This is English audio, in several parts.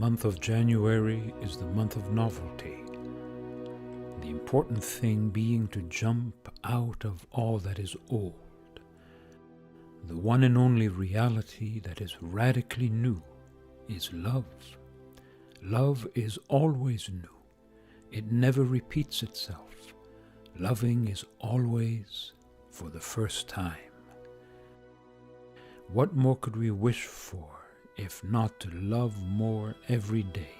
month of January is the month of novelty. The important thing being to jump out of all that is old. The one and only reality that is radically new is love. Love is always new. It never repeats itself. Loving is always for the first time. What more could we wish for if not to love more every day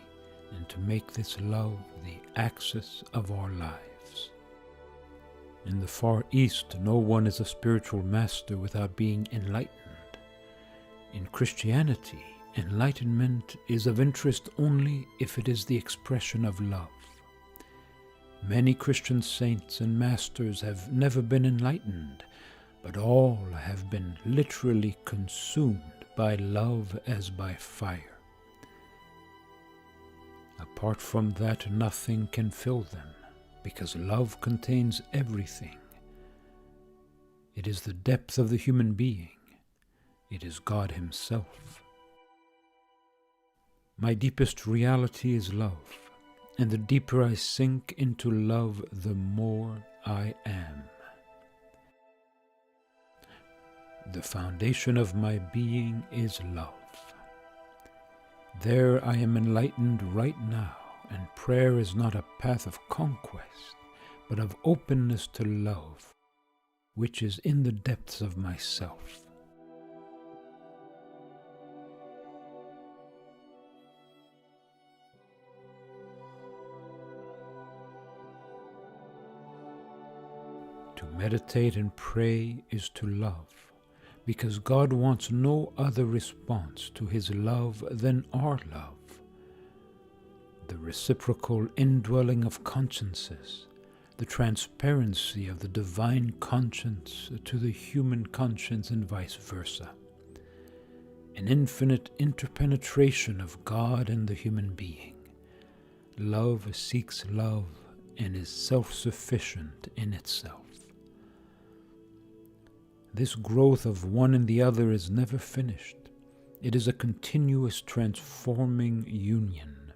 and to make this love the axis of our lives? In the Far East, no one is a spiritual master without being enlightened. In Christianity, enlightenment is of interest only if it is the expression of love. Many Christian saints and masters have never been enlightened, but all have been literally consumed by love as by fire. Apart from that, nothing can fill them, because love contains everything. It is the depth of the human being. It is God Himself. My deepest reality is love, and the deeper I sink into love, the more I am. The foundation of my being is love. There I am enlightened right now, and prayer is not a path of conquest, but of openness to love, which is in the depths of myself. To meditate and pray is to love, because God wants no other response to His love than our love. The reciprocal indwelling of consciences, the transparency of the divine conscience to the human conscience and vice versa, an infinite interpenetration of God and the human being. Love seeks love and is self-sufficient in itself. This growth of one in the other is never finished. It is a continuous transforming union.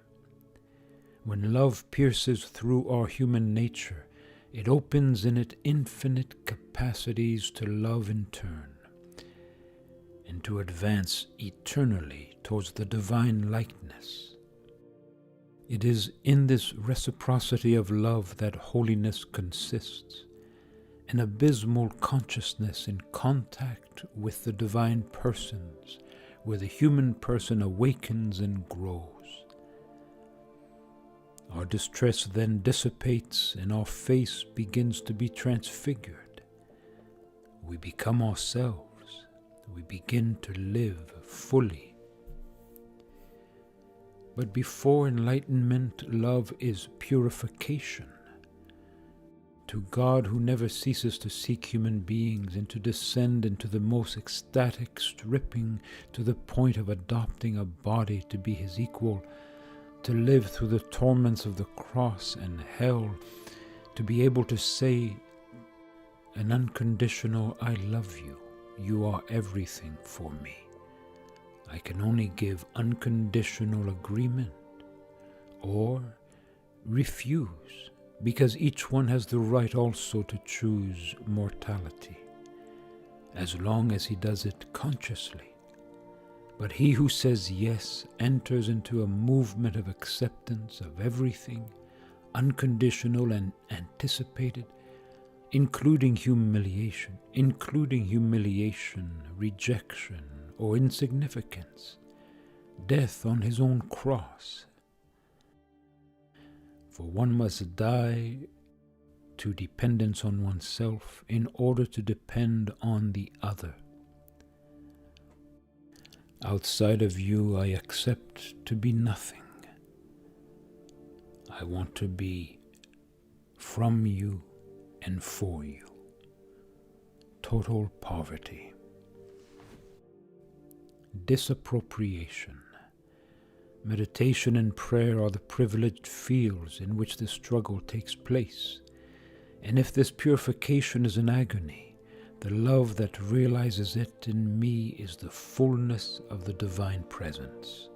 When love pierces through our human nature, it opens in it infinite capacities to love in turn, and to advance eternally towards the divine likeness. It is in this reciprocity of love that holiness consists, an abysmal consciousness in contact with the divine persons, where the human person awakens and grows. Our distress then dissipates and our face begins to be transfigured. We become ourselves. We begin to live fully. But before enlightenment, love is purification. To God, who never ceases to seek human beings and to descend into the most ecstatic stripping to the point of adopting a body to be His equal, to live through the torments of the cross and hell, to be able to say an unconditional "I love you, you are everything for me." I can only give unconditional agreement or refuse, because each one has the right also to choose mortality, as long as he does it consciously. But he who says yes enters into a movement of acceptance of everything, unconditional and anticipated, including humiliation, rejection, or insignificance, death on his own cross. For one must die to dependence on oneself in order to depend on the other. Outside of you, I accept to be nothing. I want to be from you and for you. Total poverty. Disappropriation. Meditation and prayer are the privileged fields in which this struggle takes place. And if this purification is an agony, the love that realizes it in me is the fullness of the divine presence.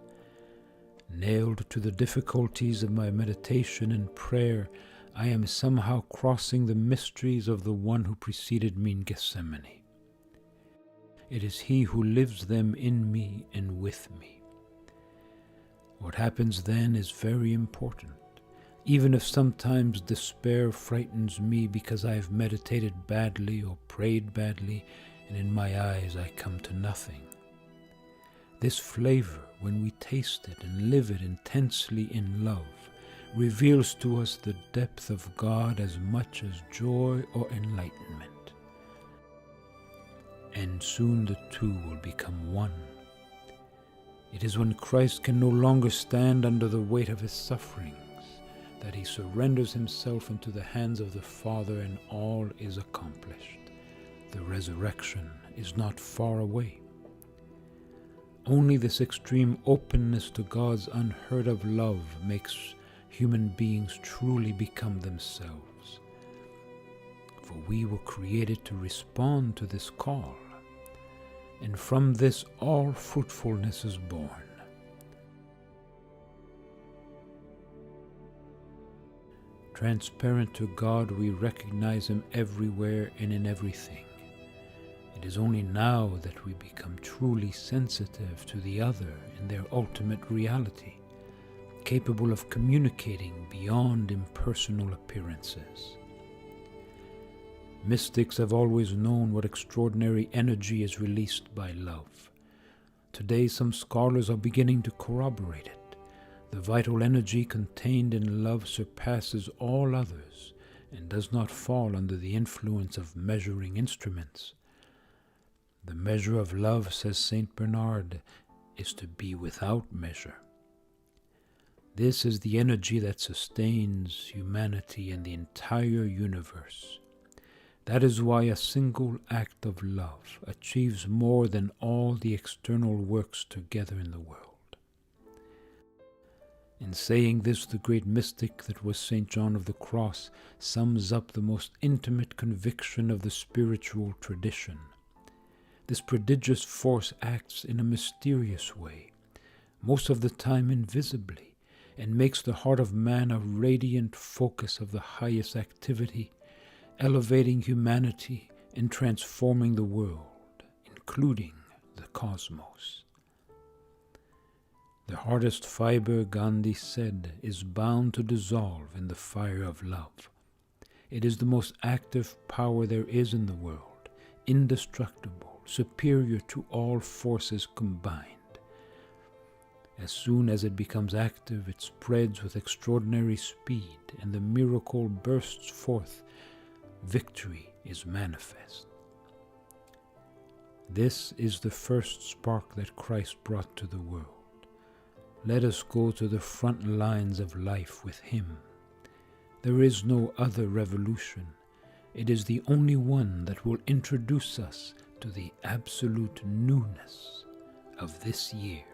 Nailed to the difficulties of my meditation and prayer, I am somehow crossing the mysteries of the one who preceded me in Gethsemane. It is he who lives them in me and with me. What happens then is very important, even if sometimes despair frightens me because I have meditated badly or prayed badly, and in my eyes I come to nothing. This flavor, when we taste it and live it intensely in love, reveals to us the depth of God as much as joy or enlightenment. And soon the two will become one. It is when Christ can no longer stand under the weight of his sufferings that he surrenders himself into the hands of the Father, and all is accomplished. The resurrection is not far away. Only this extreme openness to God's unheard of love makes human beings truly become themselves. For we were created to respond to this call, and from this all fruitfulness is born. Transparent to God, we recognize him everywhere and in everything. It is only now that we become truly sensitive to the other in their ultimate reality, capable of communicating beyond impersonal appearances. Mystics have always known what extraordinary energy is released by love. Today, some scholars are beginning to corroborate it. The vital energy contained in love surpasses all others and does not fall under the influence of measuring instruments. The measure of love, says Saint Bernard, is to be without measure. This is the energy that sustains humanity and the entire universe. That is why a single act of love achieves more than all the external works together in the world. In saying this, the great mystic that was St. John of the Cross sums up the most intimate conviction of the spiritual tradition. This prodigious force acts in a mysterious way, most of the time invisibly, and makes the heart of man a radiant focus of the highest activity, elevating humanity and transforming the world, including the cosmos. The hardest fiber, Gandhi said, is bound to dissolve in the fire of love. It is the most active power there is in the world, indestructible, superior to all forces combined. As soon as it becomes active, it spreads with extraordinary speed, and the miracle bursts forth. Victory is manifest. This is the first spark that Christ brought to the world. Let us go to the front lines of life with him. There is no other revolution. It is the only one that will introduce us to the absolute newness of this year.